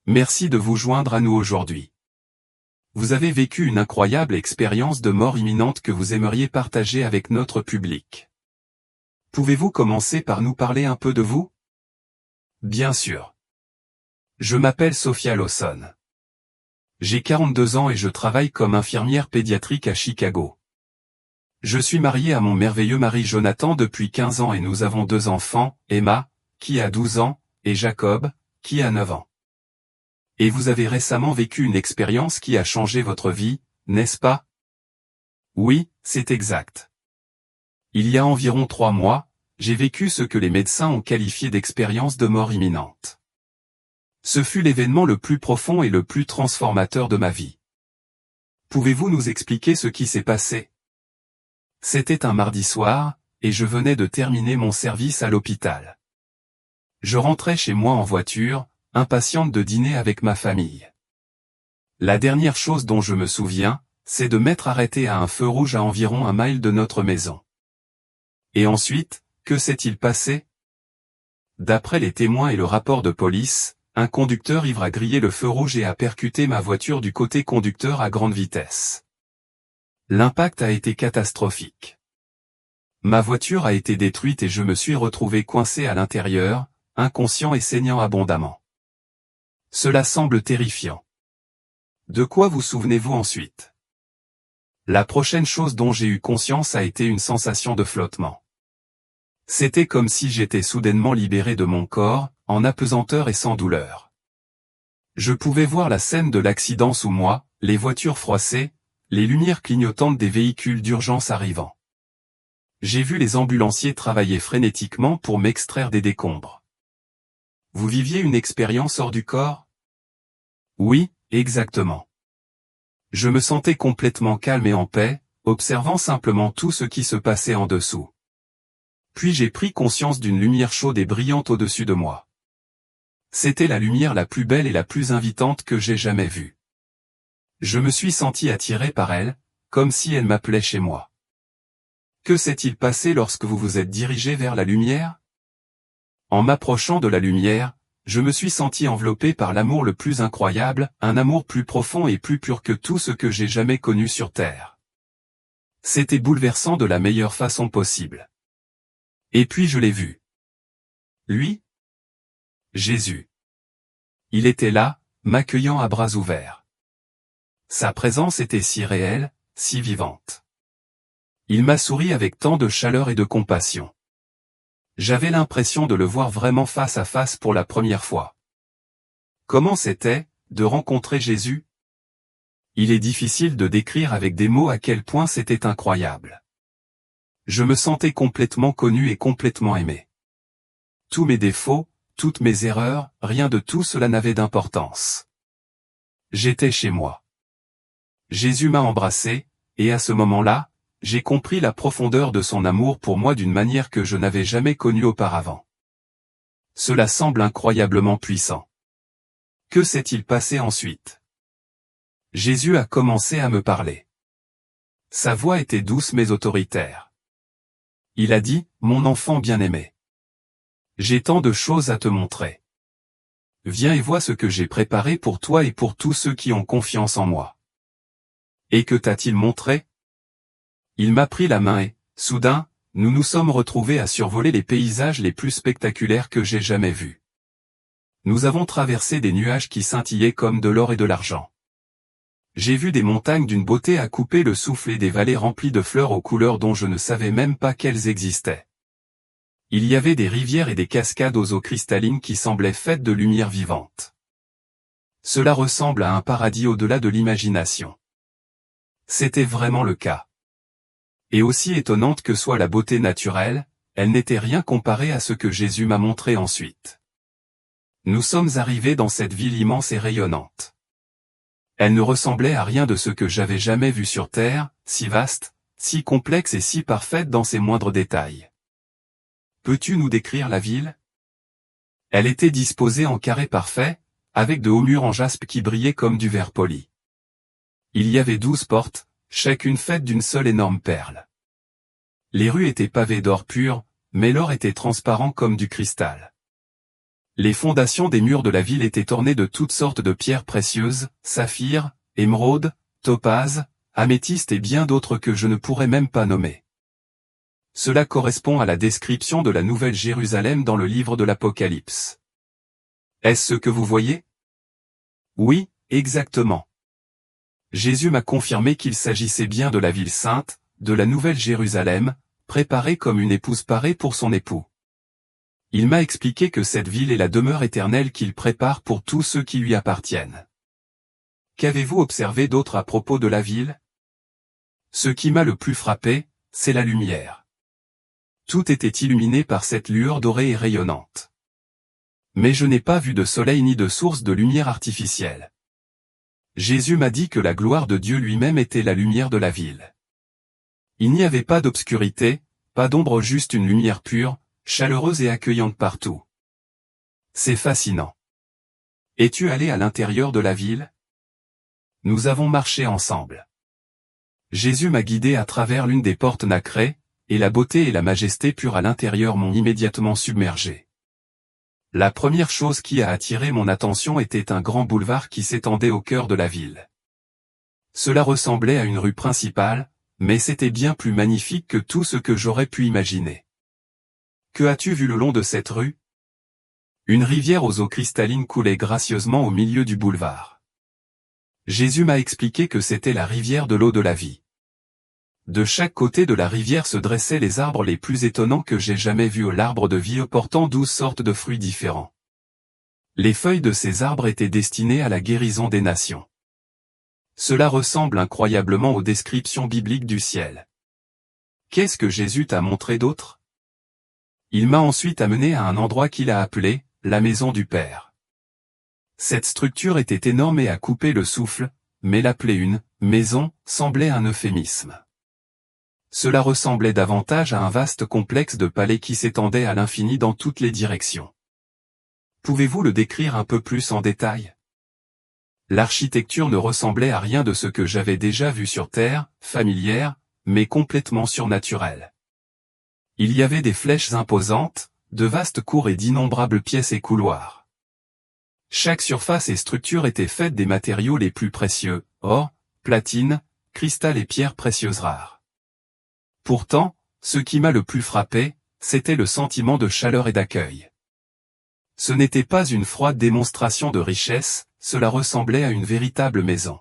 Merci de vous joindre à nous aujourd'hui. Vous avez vécu une incroyable expérience de mort imminente que vous aimeriez partager avec notre public. Pouvez-vous commencer par nous parler un peu de vous? Bien sûr. Je m'appelle Sophia Lawson. J'ai 42 ans et je travaille comme infirmière pédiatrique à Chicago. Je suis mariée à mon merveilleux mari Jonathan depuis 15 ans et nous avons 2 enfants, Emma, qui a 12 ans, et Jacob, qui a 9 ans. Et vous avez récemment vécu une expérience qui a changé votre vie, n'est-ce pas? Oui, c'est exact. Il y a environ 3 mois, j'ai vécu ce que les médecins ont qualifié d'expérience de mort imminente. Ce fut l'événement le plus profond et le plus transformateur de ma vie. Pouvez-vous nous expliquer ce qui s'est passé? C'était un mardi soir, et je venais de terminer mon service à l'hôpital. Je rentrais chez moi en voiture, impatiente de dîner avec ma famille. La dernière chose dont je me souviens, c'est de m'être arrêté à un feu rouge à environ 1 mile de notre maison. Et ensuite, que s'est-il passé? D'après les témoins et le rapport de police, un conducteur ivre a grillé le feu rouge et a percuté ma voiture du côté conducteur à grande vitesse. L'impact a été catastrophique. Ma voiture a été détruite et je me suis retrouvé coincé à l'intérieur, inconscient et saignant abondamment. Cela semble terrifiant. De quoi vous souvenez-vous ensuite? La prochaine chose dont j'ai eu conscience a été une sensation de flottement. C'était comme si j'étais soudainement libéré de mon corps, en apesanteur et sans douleur. Je pouvais voir la scène de l'accident sous moi, les voitures froissées, les lumières clignotantes des véhicules d'urgence arrivant. J'ai vu les ambulanciers travailler frénétiquement pour m'extraire des décombres. Vous viviez une expérience hors du corps? Oui, exactement. Je me sentais complètement calme et en paix, observant simplement tout ce qui se passait en dessous. Puis j'ai pris conscience d'une lumière chaude et brillante au-dessus de moi. C'était la lumière la plus belle et la plus invitante que j'ai jamais vue. Je me suis senti attiré par elle, comme si elle m'appelait chez moi. Que s'est-il passé lorsque vous vous êtes dirigé vers la lumière? En m'approchant de la lumière, je me suis senti enveloppé par l'amour le plus incroyable, un amour plus profond et plus pur que tout ce que j'ai jamais connu sur Terre. C'était bouleversant de la meilleure façon possible. Et puis je l'ai vu. Lui? Jésus. Il était là, m'accueillant à bras ouverts. Sa présence était si réelle, si vivante. Il m'a souri avec tant de chaleur et de compassion. J'avais l'impression de le voir vraiment face à face pour la première fois. Comment c'était, de rencontrer Jésus? Il est difficile de décrire avec des mots à quel point c'était incroyable. Je me sentais complètement connu et complètement aimé. Tous mes défauts, toutes mes erreurs, rien de tout cela n'avait d'importance. J'étais chez moi. Jésus m'a embrassé, et à ce moment-là, j'ai compris la profondeur de son amour pour moi d'une manière que je n'avais jamais connue auparavant. Cela semble incroyablement puissant. Que s'est-il passé ensuite? Jésus a commencé à me parler. Sa voix était douce mais autoritaire. Il a dit, « Mon enfant bien-aimé. J'ai tant de choses à te montrer. Viens et vois ce que j'ai préparé pour toi et pour tous ceux qui ont confiance en moi. » Et que t'a-t-il montré? Il m'a pris la main et, soudain, nous nous sommes retrouvés à survoler les paysages les plus spectaculaires que j'ai jamais vus. Nous avons traversé des nuages qui scintillaient comme de l'or et de l'argent. J'ai vu des montagnes d'une beauté à couper le souffle et des vallées remplies de fleurs aux couleurs dont je ne savais même pas qu'elles existaient. Il y avait des rivières et des cascades aux eaux cristallines qui semblaient faites de lumière vivante. Cela ressemble à un paradis au-delà de l'imagination. C'était vraiment le cas. Et aussi étonnante que soit la beauté naturelle, elle n'était rien comparée à ce que Jésus m'a montré ensuite. Nous sommes arrivés dans cette ville immense et rayonnante. Elle ne ressemblait à rien de ce que j'avais jamais vu sur Terre, si vaste, si complexe et si parfaite dans ses moindres détails. Peux-tu nous décrire la ville? Elle était disposée en carré parfait, avec de hauts murs en jaspe qui brillaient comme du verre poli. Il y avait 12 portes, chacune faite d'une seule énorme perle. Les rues étaient pavées d'or pur, mais l'or était transparent comme du cristal. Les fondations des murs de la ville étaient ornées de toutes sortes de pierres précieuses, saphirs, émeraudes, topazes, améthystes et bien d'autres que je ne pourrais même pas nommer. Cela correspond à la description de la Nouvelle Jérusalem dans le livre de l'Apocalypse. Est-ce ce que vous voyez? Oui, exactement. Jésus m'a confirmé qu'il s'agissait bien de la ville sainte, de la Nouvelle Jérusalem, préparée comme une épouse parée pour son époux. Il m'a expliqué que cette ville est la demeure éternelle qu'il prépare pour tous ceux qui lui appartiennent. Qu'avez-vous observé d'autre à propos de la ville? Ce qui m'a le plus frappé, c'est la lumière. Tout était illuminé par cette lueur dorée et rayonnante. Mais je n'ai pas vu de soleil ni de source de lumière artificielle. Jésus m'a dit que la gloire de Dieu lui-même était la lumière de la ville. Il n'y avait pas d'obscurité, pas d'ombre, juste une lumière pure, chaleureuse et accueillante partout. C'est fascinant. Es-tu allé à l'intérieur de la ville? Nous avons marché ensemble. Jésus m'a guidé à travers l'une des portes nacrées, et la beauté et la majesté pure à l'intérieur m'ont immédiatement submergé. La première chose qui a attiré mon attention était un grand boulevard qui s'étendait au cœur de la ville. Cela ressemblait à une rue principale, mais c'était bien plus magnifique que tout ce que j'aurais pu imaginer. Que as-tu vu le long de cette rue? Une rivière aux eaux cristallines coulait gracieusement au milieu du boulevard. Jésus m'a expliqué que c'était la rivière de l'eau de la vie. De chaque côté de la rivière se dressaient les arbres les plus étonnants que j'ai jamais vus, l'arbre de vie portant 12 sortes de fruits différents. Les feuilles de ces arbres étaient destinées à la guérison des nations. Cela ressemble incroyablement aux descriptions bibliques du ciel. Qu'est-ce que Jésus t'a montré d'autre? Il m'a ensuite amené à un endroit qu'il a appelé la maison du Père. Cette structure était énorme et à couper le souffle, mais l'appeler une maison semblait un euphémisme. Cela ressemblait davantage à un vaste complexe de palais qui s'étendait à l'infini dans toutes les directions. Pouvez-vous le décrire un peu plus en détail? L'architecture ne ressemblait à rien de ce que j'avais déjà vu sur Terre, familière, mais complètement surnaturelle. Il y avait des flèches imposantes, de vastes cours et d'innombrables pièces et couloirs. Chaque surface et structure était faite des matériaux les plus précieux, or, platine, cristal et pierres précieuses rares. Pourtant, ce qui m'a le plus frappé, c'était le sentiment de chaleur et d'accueil. Ce n'était pas une froide démonstration de richesse, cela ressemblait à une véritable maison.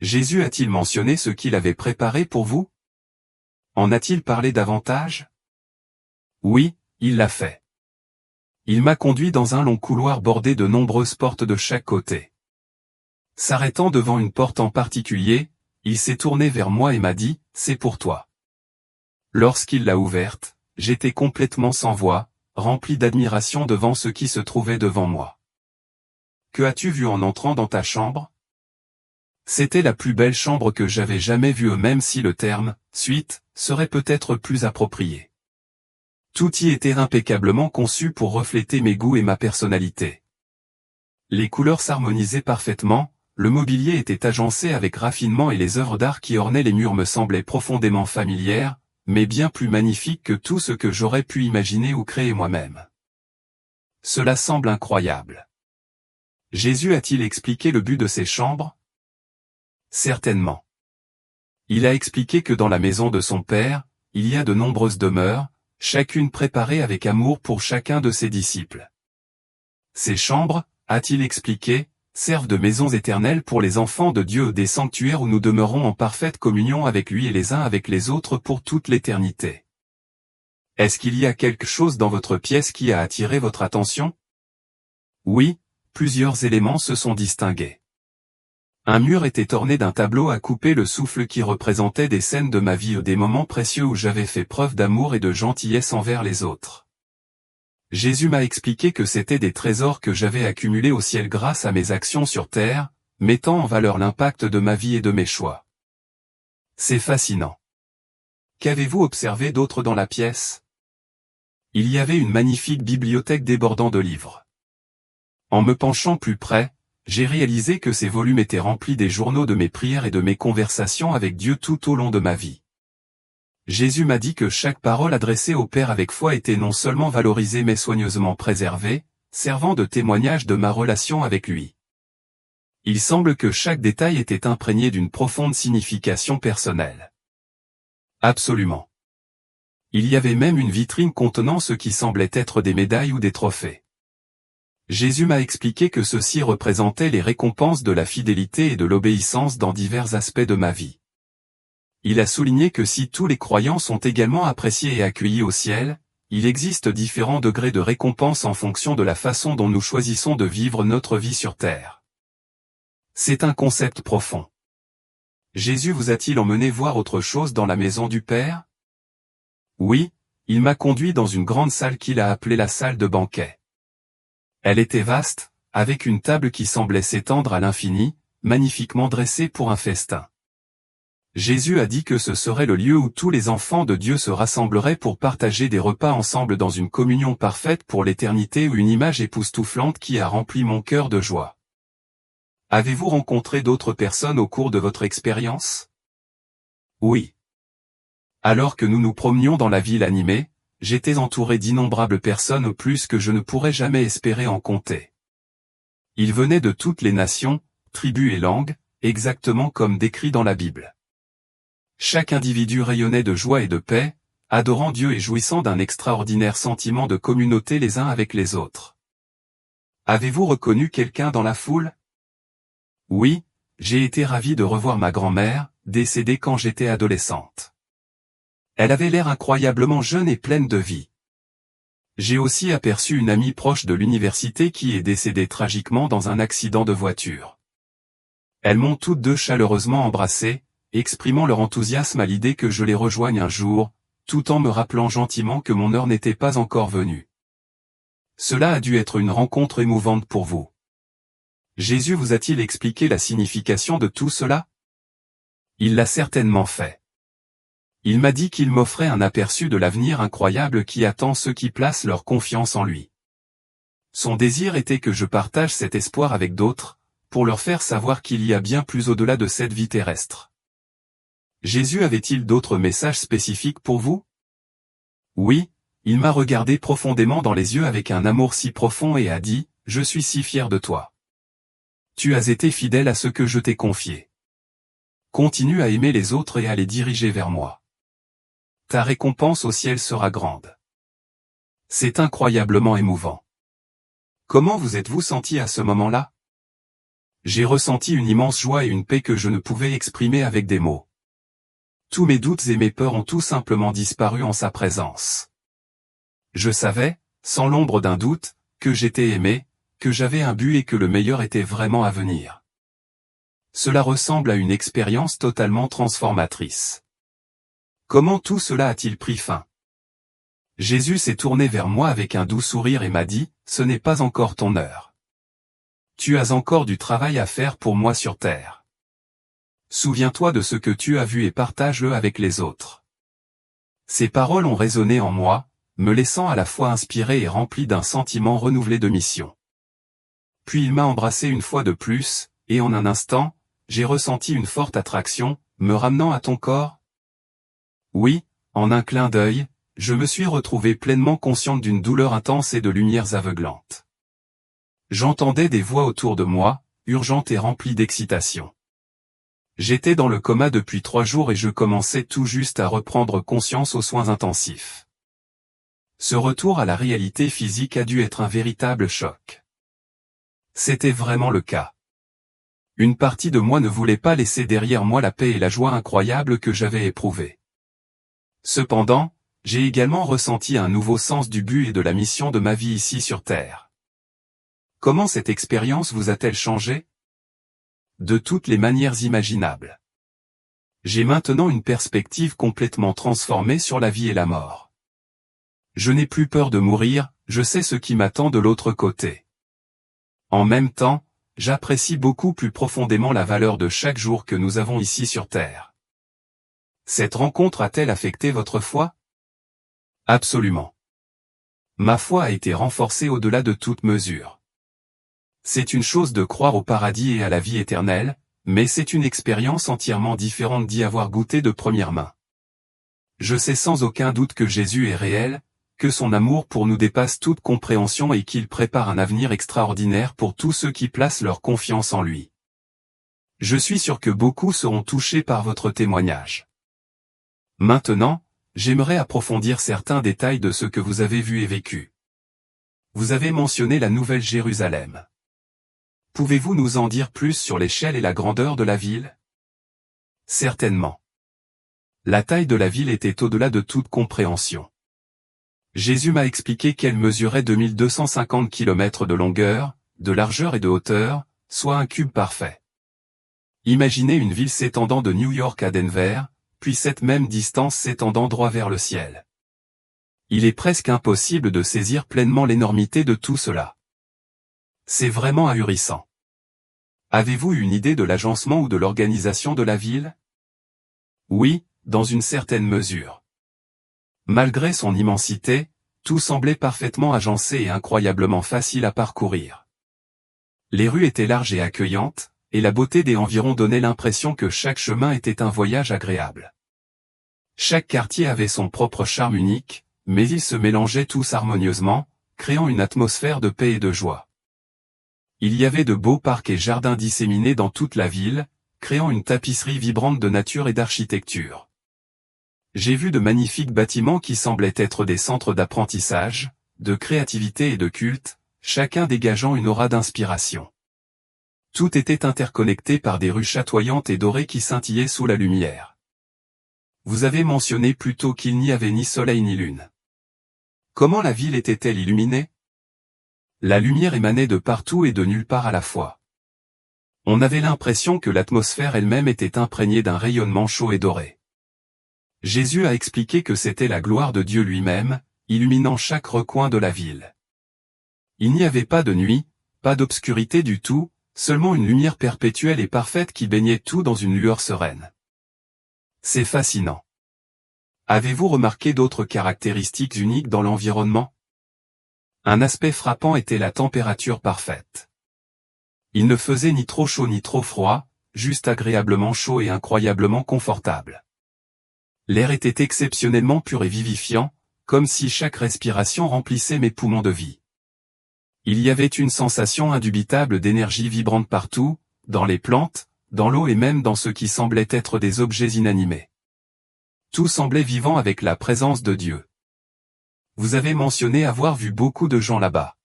Jésus a-t-il mentionné ce qu'il avait préparé pour vous? En a-t-il parlé davantage? Oui, il l'a fait. Il m'a conduit dans un long couloir bordé de nombreuses portes de chaque côté. S'arrêtant devant une porte en particulier, il s'est tourné vers moi et m'a dit, « C'est pour toi. » Lorsqu'il l'a ouverte, j'étais complètement sans voix, rempli d'admiration devant ce qui se trouvait devant moi. Que as-tu vu en entrant dans ta chambre? C'était la plus belle chambre que j'avais jamais vue, même si le terme « suite » serait peut-être plus approprié. Tout y était impeccablement conçu pour refléter mes goûts et ma personnalité. Les couleurs s'harmonisaient parfaitement, le mobilier était agencé avec raffinement et les œuvres d'art qui ornaient les murs me semblaient profondément familières, mais bien plus magnifiques que tout ce que j'aurais pu imaginer ou créer moi-même. Cela semble incroyable. Jésus a-t-il expliqué le but de ces chambres? Certainement. Il a expliqué que dans la maison de son Père, il y a de nombreuses demeures, chacune préparée avec amour pour chacun de ses disciples. Ces chambres, a-t-il expliqué, servent de maisons éternelles pour les enfants de Dieu, des sanctuaires où nous demeurons en parfaite communion avec lui et les uns avec les autres pour toute l'éternité. Est-ce qu'il y a quelque chose dans votre pièce qui a attiré votre attention? Oui, plusieurs éléments se sont distingués. Un mur était orné d'un tableau à couper le souffle qui représentait des scènes de ma vie, des moments précieux où j'avais fait preuve d'amour et de gentillesse envers les autres. Jésus m'a expliqué que c'étaient des trésors que j'avais accumulés au ciel grâce à mes actions sur terre, mettant en valeur l'impact de ma vie et de mes choix. C'est fascinant. Qu'avez-vous observé d'autre dans la pièce? Il y avait une magnifique bibliothèque débordant de livres. En me penchant plus près, j'ai réalisé que ces volumes étaient remplis des journaux de mes prières et de mes conversations avec Dieu tout au long de ma vie. Jésus m'a dit que chaque parole adressée au Père avec foi était non seulement valorisée mais soigneusement préservée, servant de témoignage de ma relation avec lui. Il semble que chaque détail était imprégné d'une profonde signification personnelle. Absolument. Il y avait même une vitrine contenant ce qui semblait être des médailles ou des trophées. Jésus m'a expliqué que ceci représentait les récompenses de la fidélité et de l'obéissance dans divers aspects de ma vie. Il a souligné que si tous les croyants sont également appréciés et accueillis au ciel, il existe différents degrés de récompense en fonction de la façon dont nous choisissons de vivre notre vie sur terre. C'est un concept profond. Jésus vous a-t-il emmené voir autre chose dans la maison du Père? Oui, il m'a conduit dans une grande salle qu'il a appelée la salle de banquet. Elle était vaste, avec une table qui semblait s'étendre à l'infini, magnifiquement dressée pour un festin. Jésus a dit que ce serait le lieu où tous les enfants de Dieu se rassembleraient pour partager des repas ensemble dans une communion parfaite pour l'éternité, ou une image époustouflante qui a rempli mon cœur de joie. Avez-vous rencontré d'autres personnes au cours de votre expérience? Oui. Alors que nous nous promenions dans la ville animée, j'étais entouré d'innombrables personnes au plus que je ne pourrais jamais espérer en compter. Ils venaient de toutes les nations, tribus et langues, exactement comme décrit dans la Bible. Chaque individu rayonnait de joie et de paix, adorant Dieu et jouissant d'un extraordinaire sentiment de communauté les uns avec les autres. Avez-vous reconnu quelqu'un dans la foule? Oui, j'ai été ravi de revoir ma grand-mère, décédée quand j'étais adolescente. Elle avait l'air incroyablement jeune et pleine de vie. J'ai aussi aperçu une amie proche de l'université qui est décédée tragiquement dans un accident de voiture. Elles m'ont toutes deux chaleureusement embrassé, exprimant leur enthousiasme à l'idée que je les rejoigne un jour, tout en me rappelant gentiment que mon heure n'était pas encore venue. Cela a dû être une rencontre émouvante pour vous. Jésus vous a-t-il expliqué la signification de tout cela? Il l'a certainement fait. Il m'a dit qu'il m'offrait un aperçu de l'avenir incroyable qui attend ceux qui placent leur confiance en lui. Son désir était que je partage cet espoir avec d'autres, pour leur faire savoir qu'il y a bien plus au-delà de cette vie terrestre. Jésus avait-il d'autres messages spécifiques pour vous? Oui, il m'a regardé profondément dans les yeux avec un amour si profond et a dit, « Je suis si fier de toi. Tu as été fidèle à ce que je t'ai confié. Continue à aimer les autres et à les diriger vers moi. Ta récompense au ciel sera grande. » C'est incroyablement émouvant. Comment vous êtes-vous senti à ce moment-là? J'ai ressenti une immense joie et une paix que je ne pouvais exprimer avec des mots. Tous mes doutes et mes peurs ont tout simplement disparu en sa présence. Je savais, sans l'ombre d'un doute, que j'étais aimé, que j'avais un but et que le meilleur était vraiment à venir. Cela ressemble à une expérience totalement transformatrice. Comment tout cela a-t-il pris fin? Jésus s'est tourné vers moi avec un doux sourire et m'a dit, « Ce n'est pas encore ton heure. Tu as encore du travail à faire pour moi sur terre. Souviens-toi de ce que tu as vu et partage-le avec les autres. » Ces paroles ont résonné en moi, me laissant à la fois inspiré et rempli d'un sentiment renouvelé de mission. Puis il m'a embrassé une fois de plus, et en un instant, j'ai ressenti une forte attraction, me ramenant à ton corps. Oui, en un clin d'œil, je me suis retrouvé pleinement consciente d'une douleur intense et de lumières aveuglantes. J'entendais des voix autour de moi, urgentes et remplies d'excitation. J'étais dans le coma depuis 3 jours et je commençais tout juste à reprendre conscience aux soins intensifs. Ce retour à la réalité physique a dû être un véritable choc. C'était vraiment le cas. Une partie de moi ne voulait pas laisser derrière moi la paix et la joie incroyable que j'avais éprouvée. Cependant, j'ai également ressenti un nouveau sens du but et de la mission de ma vie ici sur Terre. Comment cette expérience vous a-t-elle changé? De toutes les manières imaginables. J'ai maintenant une perspective complètement transformée sur la vie et la mort. Je n'ai plus peur de mourir, je sais ce qui m'attend de l'autre côté. En même temps, j'apprécie beaucoup plus profondément la valeur de chaque jour que nous avons ici sur Terre. Cette rencontre a-t-elle affecté votre foi? Absolument. Ma foi a été renforcée au-delà de toute mesure. C'est une chose de croire au paradis et à la vie éternelle, mais c'est une expérience entièrement différente d'y avoir goûté de première main. Je sais sans aucun doute que Jésus est réel, que son amour pour nous dépasse toute compréhension et qu'il prépare un avenir extraordinaire pour tous ceux qui placent leur confiance en lui. Je suis sûr que beaucoup seront touchés par votre témoignage. Maintenant, j'aimerais approfondir certains détails de ce que vous avez vu et vécu. Vous avez mentionné la Nouvelle Jérusalem. Pouvez-vous nous en dire plus sur l'échelle et la grandeur de la ville? Certainement. La taille de la ville était au-delà de toute compréhension. Jésus m'a expliqué qu'elle mesurait 2250 km de longueur, de largeur et de hauteur, soit un cube parfait. Imaginez une ville s'étendant de New York à Denver, puis cette même distance s'étendant droit vers le ciel. Il est presque impossible de saisir pleinement l'énormité de tout cela. C'est vraiment ahurissant. Avez-vous une idée de l'agencement ou de l'organisation de la ville? Oui, dans une certaine mesure. Malgré son immensité, tout semblait parfaitement agencé et incroyablement facile à parcourir. Les rues étaient larges et accueillantes, et la beauté des environs donnait l'impression que chaque chemin était un voyage agréable. Chaque quartier avait son propre charme unique, mais ils se mélangeaient tous harmonieusement, créant une atmosphère de paix et de joie. Il y avait de beaux parcs et jardins disséminés dans toute la ville, créant une tapisserie vibrante de nature et d'architecture. J'ai vu de magnifiques bâtiments qui semblaient être des centres d'apprentissage, de créativité et de culte, chacun dégageant une aura d'inspiration. Tout était interconnecté par des rues chatoyantes et dorées qui scintillaient sous la lumière. Vous avez mentionné plus tôt qu'il n'y avait ni soleil ni lune. Comment la ville était-elle illuminée? La lumière émanait de partout et de nulle part à la fois. On avait l'impression que l'atmosphère elle-même était imprégnée d'un rayonnement chaud et doré. Jésus a expliqué que c'était la gloire de Dieu lui-même, illuminant chaque recoin de la ville. Il n'y avait pas de nuit, pas d'obscurité du tout, seulement une lumière perpétuelle et parfaite qui baignait tout dans une lueur sereine. C'est fascinant. Avez-vous remarqué d'autres caractéristiques uniques dans l'environnement? Un aspect frappant était la température parfaite. Il ne faisait ni trop chaud ni trop froid, juste agréablement chaud et incroyablement confortable. L'air était exceptionnellement pur et vivifiant, comme si chaque respiration remplissait mes poumons de vie. Il y avait une sensation indubitable d'énergie vibrante partout, dans les plantes, dans l'eau et même dans ce qui semblait être des objets inanimés. Tout semblait vivant avec la présence de Dieu. Vous avez mentionné avoir vu beaucoup de gens là-bas.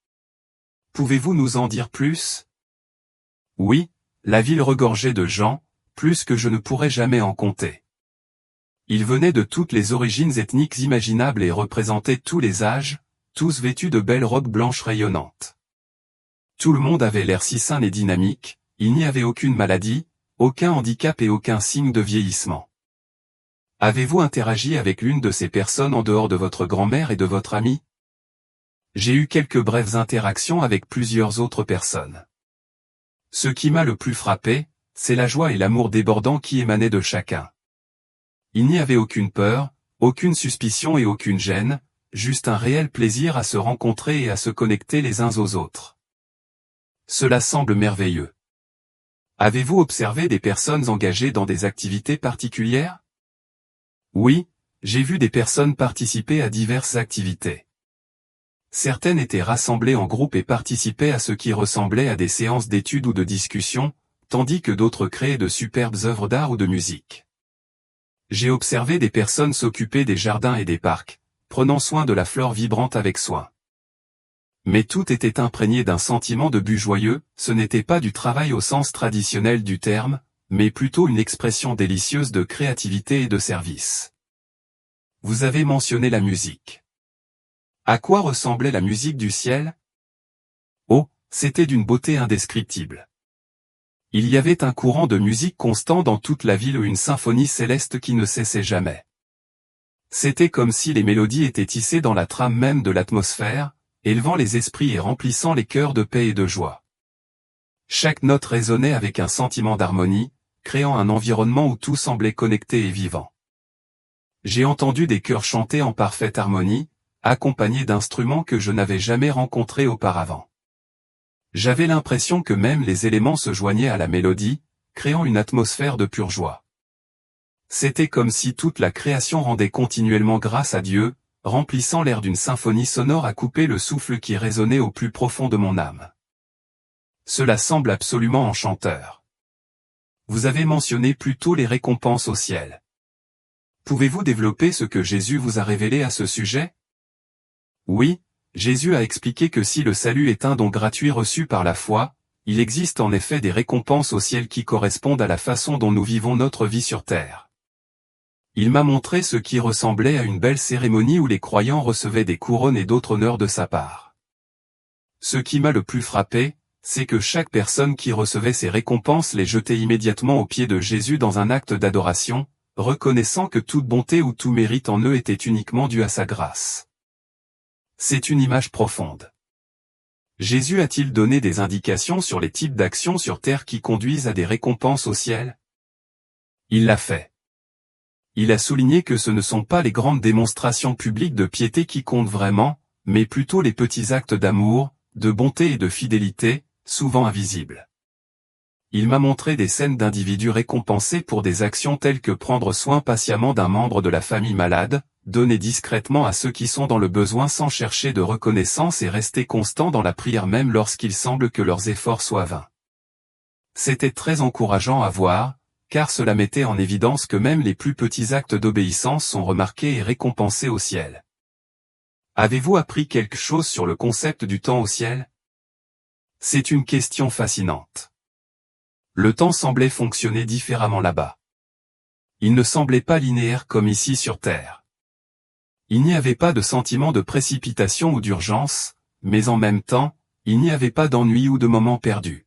Pouvez-vous nous en dire plus? Oui, la ville regorgeait de gens, plus que je ne pourrais jamais en compter. Ils venaient de toutes les origines ethniques imaginables et représentaient tous les âges, tous vêtus de belles robes blanches rayonnantes. Tout le monde avait l'air si sain et dynamique, il n'y avait aucune maladie, aucun handicap et aucun signe de vieillissement. Avez-vous interagi avec l'une de ces personnes en dehors de votre grand-mère et de votre ami? J'ai eu quelques brèves interactions avec plusieurs autres personnes. Ce qui m'a le plus frappé, c'est la joie et l'amour débordant qui émanaient de chacun. Il n'y avait aucune peur, aucune suspicion et aucune gêne, juste un réel plaisir à se rencontrer et à se connecter les uns aux autres. Cela semble merveilleux. Avez-vous observé des personnes engagées dans des activités particulières? Oui, j'ai vu des personnes participer à diverses activités. Certaines étaient rassemblées en groupe et participaient à ce qui ressemblait à des séances d'études ou de discussions, tandis que d'autres créaient de superbes œuvres d'art ou de musique. J'ai observé des personnes s'occuper des jardins et des parcs, prenant soin de la flore vibrante avec soin. Mais tout était imprégné d'un sentiment de but joyeux, ce n'était pas du travail au sens traditionnel du terme, mais plutôt une expression délicieuse de créativité et de service. Vous avez mentionné la musique. À quoi ressemblait la musique du ciel? Oh, c'était d'une beauté indescriptible. Il y avait un courant de musique constant dans toute la ville, une symphonie céleste qui ne cessait jamais. C'était comme si les mélodies étaient tissées dans la trame même de l'atmosphère, élevant les esprits et remplissant les cœurs de paix et de joie. Chaque note résonnait avec un sentiment d'harmonie, créant un environnement où tout semblait connecté et vivant. J'ai entendu des chœurs chanter en parfaite harmonie, accompagnés d'instruments que je n'avais jamais rencontrés auparavant. J'avais l'impression que même les éléments se joignaient à la mélodie, créant une atmosphère de pure joie. C'était comme si toute la création rendait continuellement grâce à Dieu, remplissant l'air d'une symphonie sonore à couper le souffle qui résonnait au plus profond de mon âme. Cela semble absolument enchanteur. Vous avez mentionné plus tôt les récompenses au ciel. Pouvez-vous développer ce que Jésus vous a révélé à ce sujet? Oui, Jésus a expliqué que si le salut est un don gratuit reçu par la foi, il existe en effet des récompenses au ciel qui correspondent à la façon dont nous vivons notre vie sur terre. Il m'a montré ce qui ressemblait à une belle cérémonie où les croyants recevaient des couronnes et d'autres honneurs de sa part. Ce qui m'a le plus frappé, c'est que chaque personne qui recevait ces récompenses les jetait immédiatement aux pieds de Jésus dans un acte d'adoration, reconnaissant que toute bonté ou tout mérite en eux était uniquement dû à sa grâce. C'est une image profonde. Jésus a-t-il donné des indications sur les types d'actions sur terre qui conduisent à des récompenses au ciel? Il l'a fait. Il a souligné que ce ne sont pas les grandes démonstrations publiques de piété qui comptent vraiment, mais plutôt les petits actes d'amour, de bonté et de fidélité, souvent invisibles. Il m'a montré des scènes d'individus récompensés pour des actions telles que prendre soin patiemment d'un membre de la famille malade, donner discrètement à ceux qui sont dans le besoin sans chercher de reconnaissance et rester constants dans la prière même lorsqu'il semble que leurs efforts soient vains. C'était très encourageant à voir, car cela mettait en évidence que même les plus petits actes d'obéissance sont remarqués et récompensés au ciel. Avez-vous appris quelque chose sur le concept du temps au ciel? C'est une question fascinante. Le temps semblait fonctionner différemment là-bas. Il ne semblait pas linéaire comme ici sur Terre. Il n'y avait pas de sentiment de précipitation ou d'urgence, mais en même temps, il n'y avait pas d'ennui ou de moments perdus.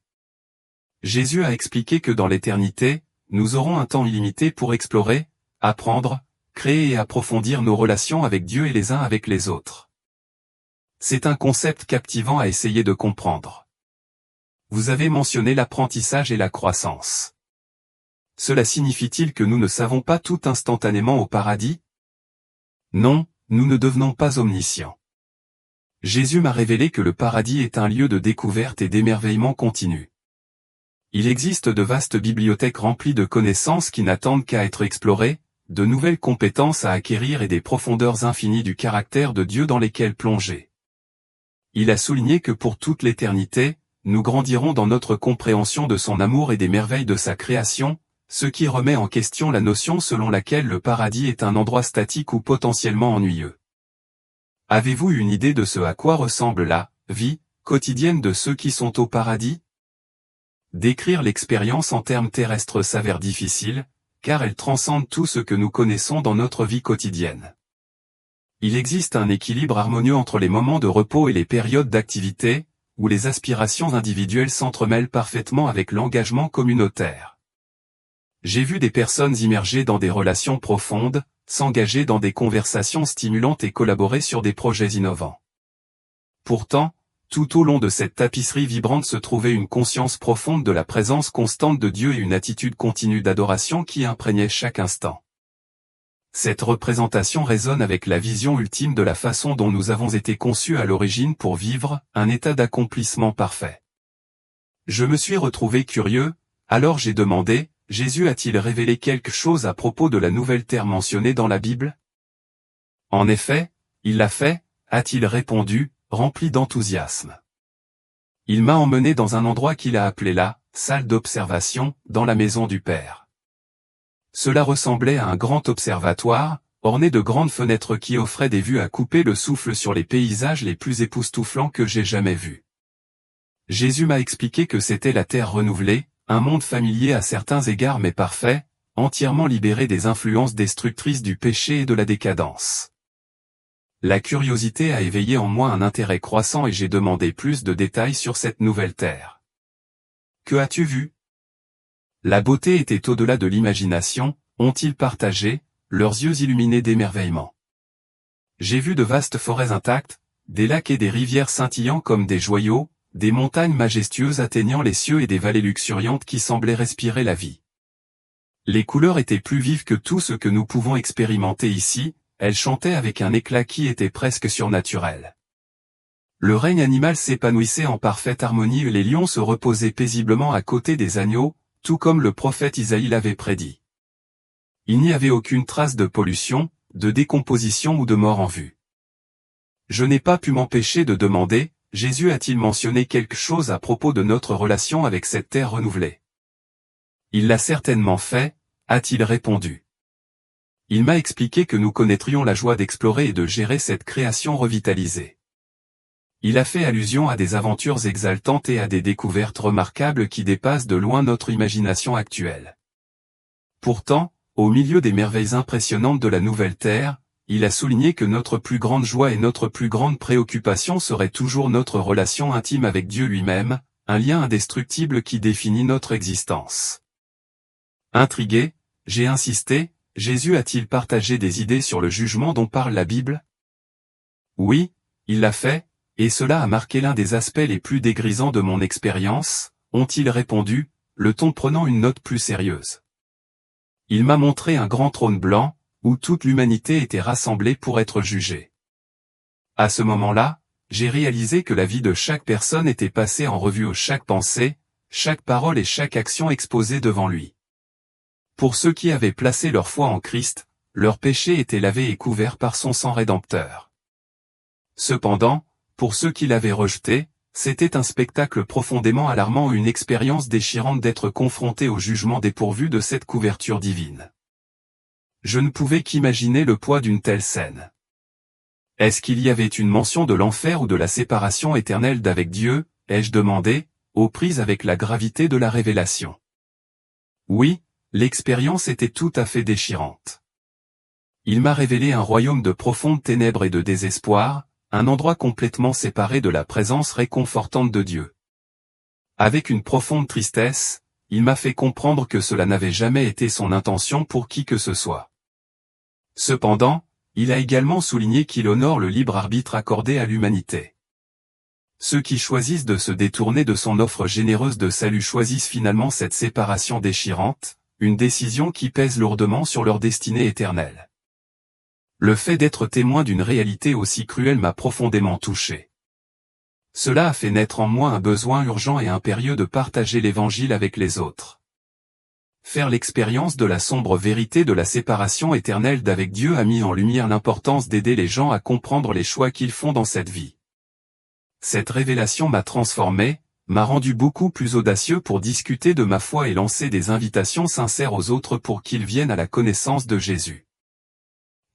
Jésus a expliqué que dans l'éternité, nous aurons un temps illimité pour explorer, apprendre, créer et approfondir nos relations avec Dieu et les uns avec les autres. C'est un concept captivant à essayer de comprendre. Vous avez mentionné l'apprentissage et la croissance. Cela signifie-t-il que nous ne savons pas tout instantanément au paradis? Non, nous ne devenons pas omniscients. Jésus m'a révélé que le paradis est un lieu de découverte et d'émerveillement continu. Il existe de vastes bibliothèques remplies de connaissances qui n'attendent qu'à être explorées, de nouvelles compétences à acquérir et des profondeurs infinies du caractère de Dieu dans lesquelles plonger. Il a souligné que pour toute l'éternité, nous grandirons dans notre compréhension de son amour et des merveilles de sa création, ce qui remet en question la notion selon laquelle le paradis est un endroit statique ou potentiellement ennuyeux. Avez-vous une idée de ce à quoi ressemble la vie quotidienne de ceux qui sont au paradis? Décrire l'expérience en termes terrestres s'avère difficile, car elle transcende tout ce que nous connaissons dans notre vie quotidienne. Il existe un équilibre harmonieux entre les moments de repos et les périodes d'activité, où les aspirations individuelles s'entremêlent parfaitement avec l'engagement communautaire. J'ai vu des personnes immergées dans des relations profondes, s'engager dans des conversations stimulantes et collaborer sur des projets innovants. Pourtant, tout au long de cette tapisserie vibrante se trouvait une conscience profonde de la présence constante de Dieu et une attitude continue d'adoration qui imprégnait chaque instant. Cette représentation résonne avec la vision ultime de la façon dont nous avons été conçus à l'origine pour vivre un état d'accomplissement parfait. Je me suis retrouvé curieux, alors j'ai demandé, Jésus a-t-il révélé quelque chose à propos de la nouvelle terre mentionnée dans la Bible? En effet, il l'a fait, a-t-il répondu, rempli d'enthousiasme. Il m'a emmené dans un endroit qu'il a appelé la salle d'observation, dans la maison du Père. Cela ressemblait à un grand observatoire, orné de grandes fenêtres qui offraient des vues à couper le souffle sur les paysages les plus époustouflants que j'ai jamais vus. Jésus m'a expliqué que c'était la terre renouvelée, un monde familier à certains égards mais parfait, entièrement libéré des influences destructrices du péché et de la décadence. La curiosité a éveillé en moi un intérêt croissant et j'ai demandé plus de détails sur cette nouvelle terre. Que as-tu vu? La beauté était au-delà de l'imagination, ont-ils partagé, leurs yeux illuminés d'émerveillement. J'ai vu de vastes forêts intactes, des lacs et des rivières scintillant comme des joyaux, des montagnes majestueuses atteignant les cieux et des vallées luxuriantes qui semblaient respirer la vie. Les couleurs étaient plus vives que tout ce que nous pouvons expérimenter ici, elles chantaient avec un éclat qui était presque surnaturel. Le règne animal s'épanouissait en parfaite harmonie et les lions se reposaient paisiblement à côté des agneaux, tout comme le prophète Isaïe l'avait prédit. Il n'y avait aucune trace de pollution, de décomposition ou de mort en vue. Je n'ai pas pu m'empêcher de demander, Jésus a-t-il mentionné quelque chose à propos de notre relation avec cette terre renouvelée? Il l'a certainement fait, a-t-il répondu. Il m'a expliqué que nous connaîtrions la joie d'explorer et de gérer cette création revitalisée. Il a fait allusion à des aventures exaltantes et à des découvertes remarquables qui dépassent de loin notre imagination actuelle. Pourtant, au milieu des merveilles impressionnantes de la nouvelle terre, il a souligné que notre plus grande joie et notre plus grande préoccupation serait toujours notre relation intime avec Dieu lui-même, un lien indestructible qui définit notre existence. Intrigué, j'ai insisté, Jésus a-t-il partagé des idées sur le jugement dont parle la Bible? Oui, il l'a fait, et cela a marqué l'un des aspects les plus dégrisants de mon expérience, ont-ils répondu, le ton prenant une note plus sérieuse. Il m'a montré un grand trône blanc, où toute l'humanité était rassemblée pour être jugée. À ce moment-là, j'ai réalisé que la vie de chaque personne était passée en revue chaque pensée, chaque parole et chaque action exposée devant lui. Pour ceux qui avaient placé leur foi en Christ, leurs péchés étaient lavés et couverts par son sang rédempteur. Cependant, pour ceux qui l'avaient rejeté, c'était un spectacle profondément alarmant, une expérience déchirante d'être confronté au jugement dépourvu de cette couverture divine. Je ne pouvais qu'imaginer le poids d'une telle scène. Est-ce qu'il y avait une mention de l'enfer ou de la séparation éternelle d'avec Dieu, ai-je demandé, aux prises avec la gravité de la révélation. Oui, l'expérience était tout à fait déchirante. Il m'a révélé un royaume de profondes ténèbres et de désespoir, un endroit complètement séparé de la présence réconfortante de Dieu. Avec une profonde tristesse, il m'a fait comprendre que cela n'avait jamais été son intention pour qui que ce soit. Cependant, il a également souligné qu'il honore le libre arbitre accordé à l'humanité. Ceux qui choisissent de se détourner de son offre généreuse de salut choisissent finalement cette séparation déchirante, une décision qui pèse lourdement sur leur destinée éternelle. Le fait d'être témoin d'une réalité aussi cruelle m'a profondément touché. Cela a fait naître en moi un besoin urgent et impérieux de partager l'Évangile avec les autres. Faire l'expérience de la sombre vérité de la séparation éternelle d'avec Dieu a mis en lumière l'importance d'aider les gens à comprendre les choix qu'ils font dans cette vie. Cette révélation m'a transformé, m'a rendu beaucoup plus audacieux pour discuter de ma foi et lancer des invitations sincères aux autres pour qu'ils viennent à la connaissance de Jésus.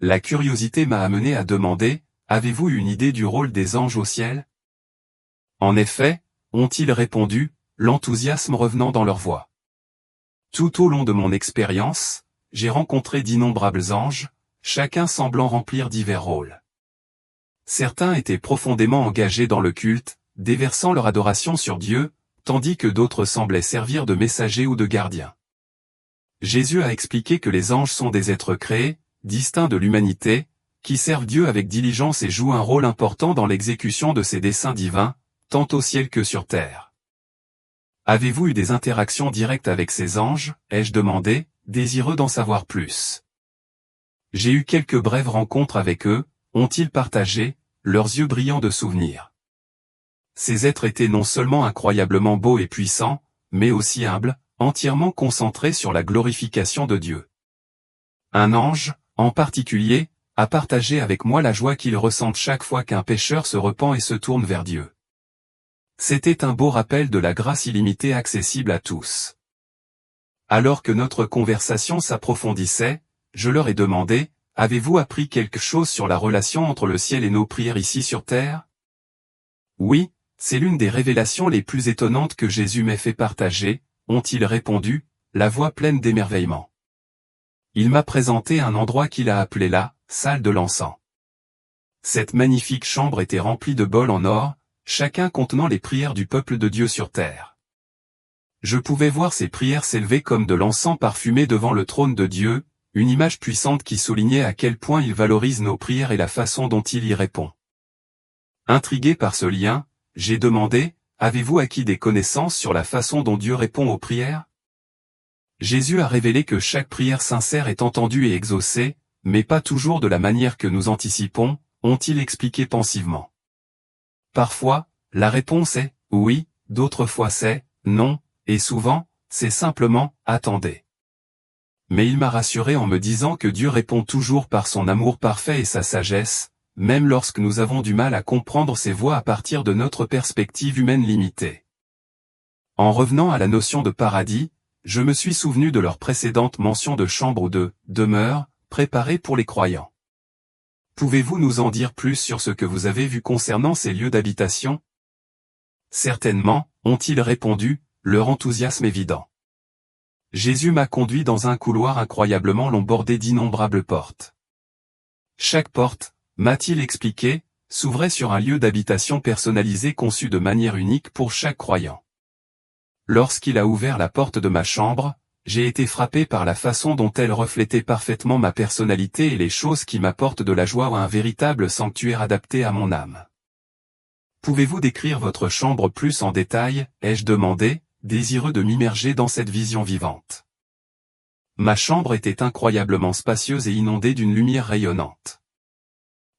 La curiosité m'a amené à demander, avez-vous une idée du rôle des anges au ciel? En effet, ont-ils répondu, l'enthousiasme revenant dans leur voix. Tout au long de mon expérience, j'ai rencontré d'innombrables anges, chacun semblant remplir divers rôles. Certains étaient profondément engagés dans le culte, déversant leur adoration sur Dieu, tandis que d'autres semblaient servir de messagers ou de gardiens. Jésus a expliqué que les anges sont des êtres créés, distincts de l'humanité, qui servent Dieu avec diligence et jouent un rôle important dans l'exécution de ses desseins divins, tant au ciel que sur terre. Avez-vous eu des interactions directes avec ces anges, ai-je demandé, désireux d'en savoir plus. J'ai eu quelques brèves rencontres avec eux, ont-ils partagé, leurs yeux brillants de souvenirs. Ces êtres étaient non seulement incroyablement beaux et puissants, mais aussi humbles, entièrement concentrés sur la glorification de Dieu. Un ange, en particulier, a partagé avec moi la joie qu'il ressent chaque fois qu'un pécheur se repent et se tourne vers Dieu. C'était un beau rappel de la grâce illimitée accessible à tous. Alors que notre conversation s'approfondissait, je leur ai demandé, avez-vous appris quelque chose sur la relation entre le ciel et nos prières ici sur terre? Oui, c'est l'une des révélations les plus étonnantes que Jésus m'ait fait partager, ont-ils répondu, la voix pleine d'émerveillement. Il m'a présenté un endroit qu'il a appelé la salle de l'encens. Cette magnifique chambre était remplie de bols en or, chacun contenant les prières du peuple de Dieu sur terre. Je pouvais voir ces prières s'élever comme de l'encens parfumé devant le trône de Dieu, une image puissante qui soulignait à quel point il valorise nos prières et la façon dont il y répond. Intrigué par ce lien, j'ai demandé, avez-vous acquis des connaissances sur la façon dont Dieu répond aux prières? Jésus a révélé que chaque prière sincère est entendue et exaucée, mais pas toujours de la manière que nous anticipons, ont-ils expliqué pensivement. Parfois, la réponse est « oui », d'autres fois c'est « non », et souvent, c'est simplement « attendez ». Mais il m'a rassuré en me disant que Dieu répond toujours par son amour parfait et sa sagesse, même lorsque nous avons du mal à comprendre ces voies à partir de notre perspective humaine limitée. En revenant à la notion de paradis, je me suis souvenu de leur précédente mention de chambre ou de demeure, préparée pour les croyants. Pouvez-vous nous en dire plus sur ce que vous avez vu concernant ces lieux d'habitation? Certainement, ont-ils répondu, leur enthousiasme évident. Jésus m'a conduit dans un couloir incroyablement long bordé d'innombrables portes. Chaque porte, m'a-t-il expliqué, s'ouvrait sur un lieu d'habitation personnalisé conçu de manière unique pour chaque croyant. Lorsqu'il a ouvert la porte de ma chambre, j'ai été frappé par la façon dont elle reflétait parfaitement ma personnalité et les choses qui m'apportent de la joie ou un véritable sanctuaire adapté à mon âme. Pouvez-vous décrire votre chambre plus en détail, ai-je demandé, désireux de m'immerger dans cette vision vivante. Ma chambre était incroyablement spacieuse et inondée d'une lumière rayonnante.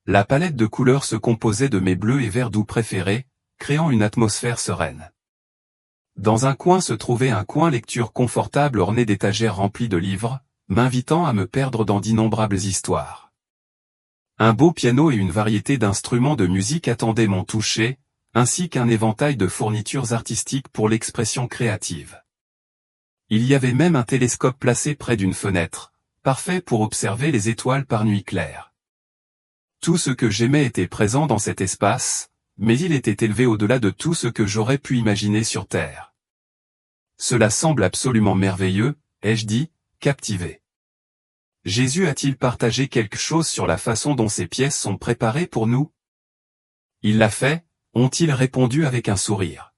La palette de couleurs se composait de mes bleus et verts doux préférés, créant une atmosphère sereine. Dans un coin se trouvait un coin lecture confortable orné d'étagères remplies de livres, m'invitant à me perdre dans d'innombrables histoires. Un beau piano et une variété d'instruments de musique attendaient mon toucher, ainsi qu'un éventail de fournitures artistiques pour l'expression créative. Il y avait même un télescope placé près d'une fenêtre, parfait pour observer les étoiles par nuit claire. Tout ce que j'aimais était présent dans cet espace, mais il était élevé au-delà de tout ce que j'aurais pu imaginer sur Terre. Cela semble absolument merveilleux, ai-je dit, captivé. Jésus a-t-il partagé quelque chose sur la façon dont ces pièces sont préparées pour nous? Il l'a fait, ont-ils répondu avec un sourire.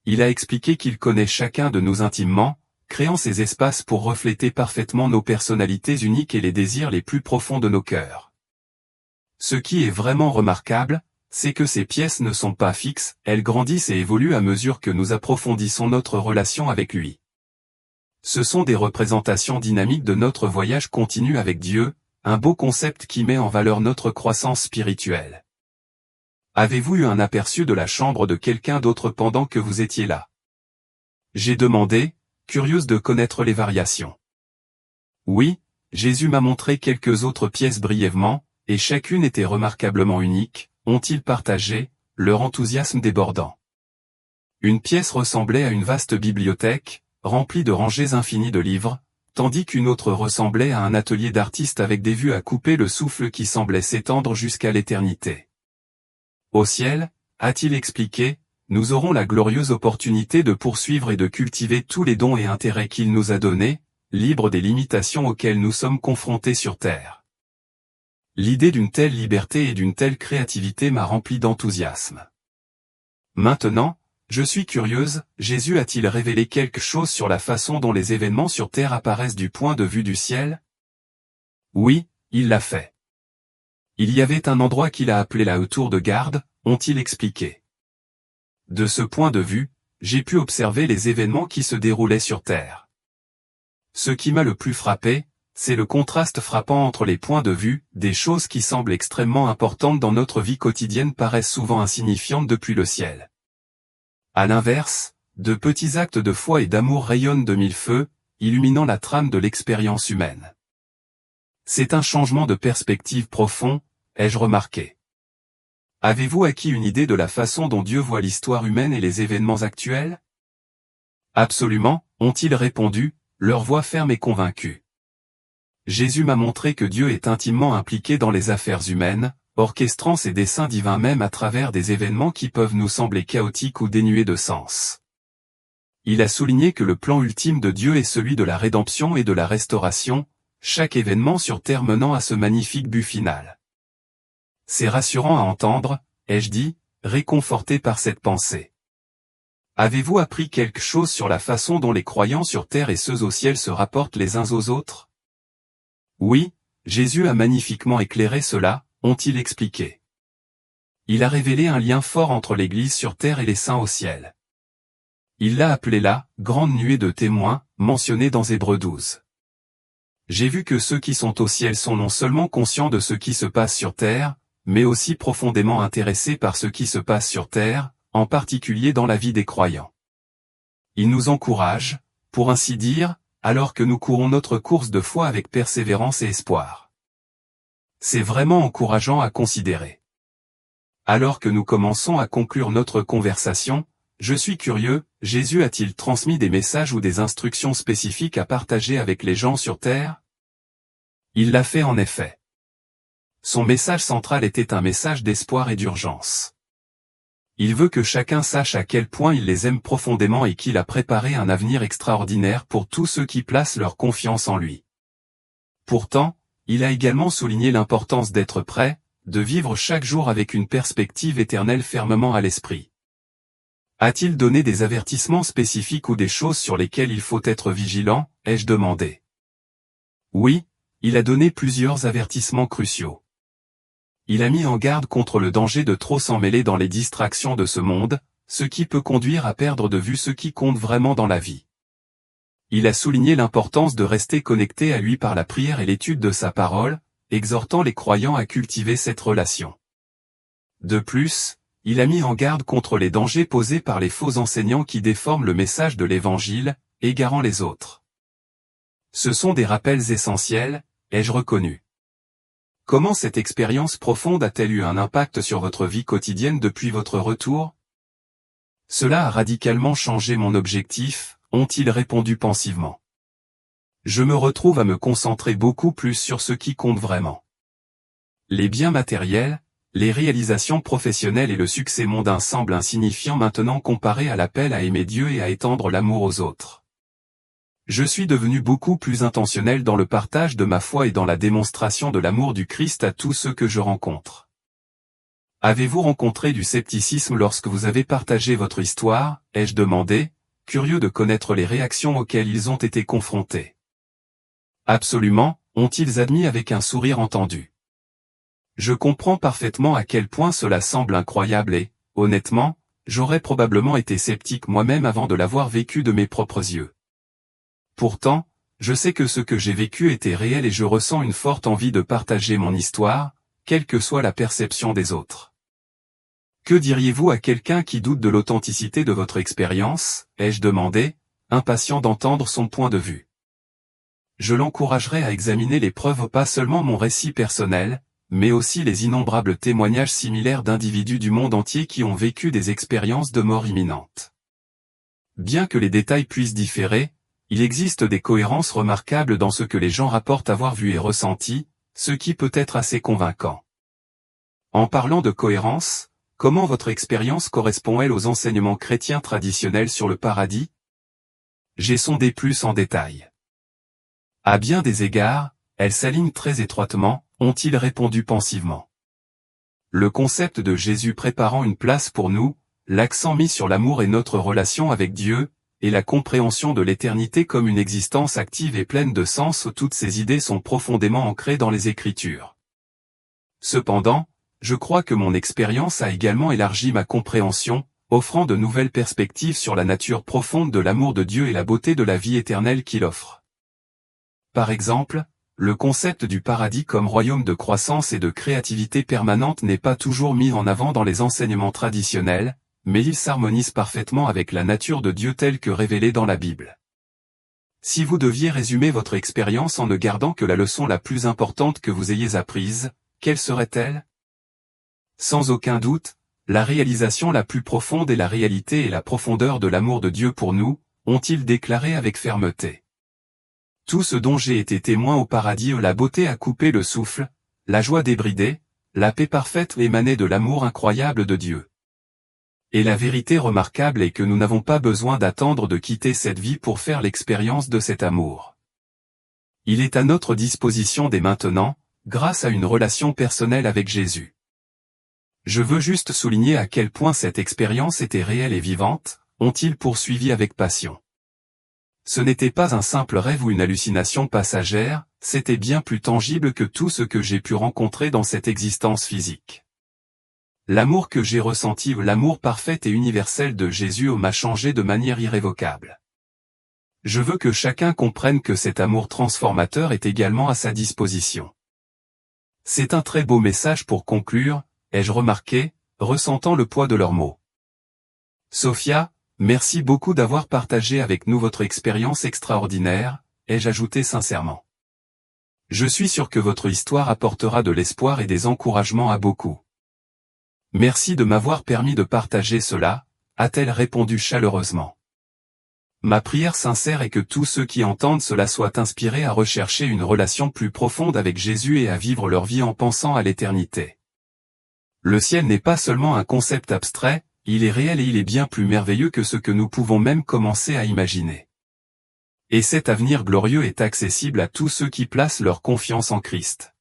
Il a expliqué qu'il connaît chacun de nous intimement, créant ces espaces pour refléter parfaitement nos personnalités uniques et les désirs les plus profonds de nos cœurs. Ce qui est vraiment remarquable, c'est que ces pièces ne sont pas fixes, elles grandissent et évoluent à mesure que nous approfondissons notre relation avec lui. Ce sont des représentations dynamiques de notre voyage continu avec Dieu, un beau concept qui met en valeur notre croissance spirituelle. Avez-vous eu un aperçu de la chambre de quelqu'un d'autre pendant que vous étiez là? J'ai demandé, curieuse de connaître les variations. Oui, Jésus m'a montré quelques autres pièces brièvement, et chacune était remarquablement unique, ont-ils partagé, leur enthousiasme débordant. Une pièce ressemblait à une vaste bibliothèque, remplie de rangées infinies de livres, tandis qu'une autre ressemblait à un atelier d'artiste avec des vues à couper le souffle qui semblait s'étendre jusqu'à l'éternité. Au ciel, a-t-il expliqué, nous aurons la glorieuse opportunité de poursuivre et de cultiver tous les dons et intérêts qu'il nous a donnés, libres des limitations auxquelles nous sommes confrontés sur Terre. L'idée d'une telle liberté et d'une telle créativité m'a rempli d'enthousiasme. Maintenant, je suis curieuse, Jésus a-t-il révélé quelque chose sur la façon dont les événements sur Terre apparaissent du point de vue du ciel? Oui, il l'a fait. Il y avait un endroit qu'il a appelé la tour de garde, ont-ils expliqué. De ce point de vue, j'ai pu observer les événements qui se déroulaient sur Terre. Ce qui m'a le plus frappé, c'est le contraste frappant entre les points de vue, des choses qui semblent extrêmement importantes dans notre vie quotidienne paraissent souvent insignifiantes depuis le ciel. À l'inverse, de petits actes de foi et d'amour rayonnent de mille feux, illuminant la trame de l'expérience humaine. C'est un changement de perspective profond, ai-je remarqué. Avez-vous acquis une idée de la façon dont Dieu voit l'histoire humaine et les événements actuels? Absolument, ont-ils répondu, leur voix ferme et convaincue. Jésus m'a montré que Dieu est intimement impliqué dans les affaires humaines, orchestrant ses desseins divins même à travers des événements qui peuvent nous sembler chaotiques ou dénués de sens. Il a souligné que le plan ultime de Dieu est celui de la rédemption et de la restauration, chaque événement sur terre menant à ce magnifique but final. C'est rassurant à entendre, ai-je dit, réconforté par cette pensée. Avez-vous appris quelque chose sur la façon dont les croyants sur terre et ceux au ciel se rapportent les uns aux autres? Oui, Jésus a magnifiquement éclairé cela, ont-ils expliqué. Il a révélé un lien fort entre l'Église sur terre et les saints au ciel. Il l'a appelé la « grande nuée de témoins » mentionnée dans Hébreux 12. J'ai vu que ceux qui sont au ciel sont non seulement conscients de ce qui se passe sur terre, mais aussi profondément intéressés par ce qui se passe sur terre, en particulier dans la vie des croyants. Ils nous encouragent, pour ainsi dire, alors que nous courons notre course de foi avec persévérance et espoir. C'est vraiment encourageant à considérer. Alors que nous commençons à conclure notre conversation, je suis curieux, Jésus a-t-il transmis des messages ou des instructions spécifiques à partager avec les gens sur terre? Il l'a fait en effet. Son message central était un message d'espoir et d'urgence. Il veut que chacun sache à quel point il les aime profondément et qu'il a préparé un avenir extraordinaire pour tous ceux qui placent leur confiance en lui. Pourtant, il a également souligné l'importance d'être prêt, de vivre chaque jour avec une perspective éternelle fermement à l'esprit. A-t-il donné des avertissements spécifiques ou des choses sur lesquelles il faut être vigilant, ai-je demandé. Oui, il a donné plusieurs avertissements cruciaux. Il a mis en garde contre le danger de trop s'emmêler dans les distractions de ce monde, ce qui peut conduire à perdre de vue ce qui compte vraiment dans la vie. Il a souligné l'importance de rester connecté à lui par la prière et l'étude de sa parole, exhortant les croyants à cultiver cette relation. De plus, il a mis en garde contre les dangers posés par les faux enseignants qui déforment le message de l'Évangile, égarant les autres. Ce sont des rappels essentiels, ai-je reconnu. Comment cette expérience profonde a-t-elle eu un impact sur votre vie quotidienne depuis votre retour? Cela a radicalement changé mon objectif, ont-ils répondu pensivement. Je me retrouve à me concentrer beaucoup plus sur ce qui compte vraiment. Les biens matériels, les réalisations professionnelles et le succès mondain semblent insignifiants maintenant comparés à l'appel à aimer Dieu et à étendre l'amour aux autres. Je suis devenu beaucoup plus intentionnel dans le partage de ma foi et dans la démonstration de l'amour du Christ à tous ceux que je rencontre. Avez-vous rencontré du scepticisme lorsque vous avez partagé votre histoire, ai-je demandé, curieux de connaître les réactions auxquelles ils ont été confrontés. Absolument, ont-ils admis avec un sourire entendu. Je comprends parfaitement à quel point cela semble incroyable et, honnêtement, j'aurais probablement été sceptique moi-même avant de l'avoir vécu de mes propres yeux. Pourtant, je sais que ce que j'ai vécu était réel et je ressens une forte envie de partager mon histoire, quelle que soit la perception des autres. Que diriez-vous à quelqu'un qui doute de l'authenticité de votre expérience, ai-je demandé, impatient d'entendre son point de vue. Je l'encouragerais à examiner les preuves, pas seulement mon récit personnel, mais aussi les innombrables témoignages similaires d'individus du monde entier qui ont vécu des expériences de mort imminente. Bien que les détails puissent différer, il existe des cohérences remarquables dans ce que les gens rapportent avoir vu et ressenti, ce qui peut être assez convaincant. En parlant de cohérence, comment votre expérience correspond-elle aux enseignements chrétiens traditionnels sur le paradis? J'ai sondé plus en détail. À bien des égards, elle s'aligne très étroitement, ont-ils répondu pensivement. Le concept de Jésus préparant une place pour nous, l'accent mis sur l'amour et notre relation avec Dieu, et la compréhension de l'éternité comme une existence active et pleine de sens, toutes ces idées sont profondément ancrées dans les Écritures. Cependant, je crois que mon expérience a également élargi ma compréhension, offrant de nouvelles perspectives sur la nature profonde de l'amour de Dieu et la beauté de la vie éternelle qu'il offre. Par exemple, le concept du paradis comme royaume de croissance et de créativité permanente n'est pas toujours mis en avant dans les enseignements traditionnels, mais il s'harmonise parfaitement avec la nature de Dieu telle que révélée dans la Bible. Si vous deviez résumer votre expérience en ne gardant que la leçon la plus importante que vous ayez apprise, quelle serait-elle? Sans aucun doute, la réalisation la plus profonde est la réalité et la profondeur de l'amour de Dieu pour nous, ont-ils déclaré avec fermeté. Tout ce dont j'ai été témoin au paradis, la beauté à couper le souffle, la joie débridée, la paix parfaite émanait de l'amour incroyable de Dieu. Et la vérité remarquable est que nous n'avons pas besoin d'attendre de quitter cette vie pour faire l'expérience de cet amour. Il est à notre disposition dès maintenant, grâce à une relation personnelle avec Jésus. Je veux juste souligner à quel point cette expérience était réelle et vivante, ont-ils poursuivi avec passion. Ce n'était pas un simple rêve ou une hallucination passagère, c'était bien plus tangible que tout ce que j'ai pu rencontrer dans cette existence physique. L'amour que j'ai ressenti, l'amour parfait et universel de Jésus m'a changé de manière irrévocable. Je veux que chacun comprenne que cet amour transformateur est également à sa disposition. C'est un très beau message pour conclure, ai-je remarqué, ressentant le poids de leurs mots. Sophia, merci beaucoup d'avoir partagé avec nous votre expérience extraordinaire, ai-je ajouté sincèrement. Je suis sûr que votre histoire apportera de l'espoir et des encouragements à beaucoup. Merci de m'avoir permis de partager cela, a-t-elle répondu chaleureusement. Ma prière sincère est que tous ceux qui entendent cela soient inspirés à rechercher une relation plus profonde avec Jésus et à vivre leur vie en pensant à l'éternité. Le ciel n'est pas seulement un concept abstrait, il est réel et il est bien plus merveilleux que ce que nous pouvons même commencer à imaginer. Et cet avenir glorieux est accessible à tous ceux qui placent leur confiance en Christ.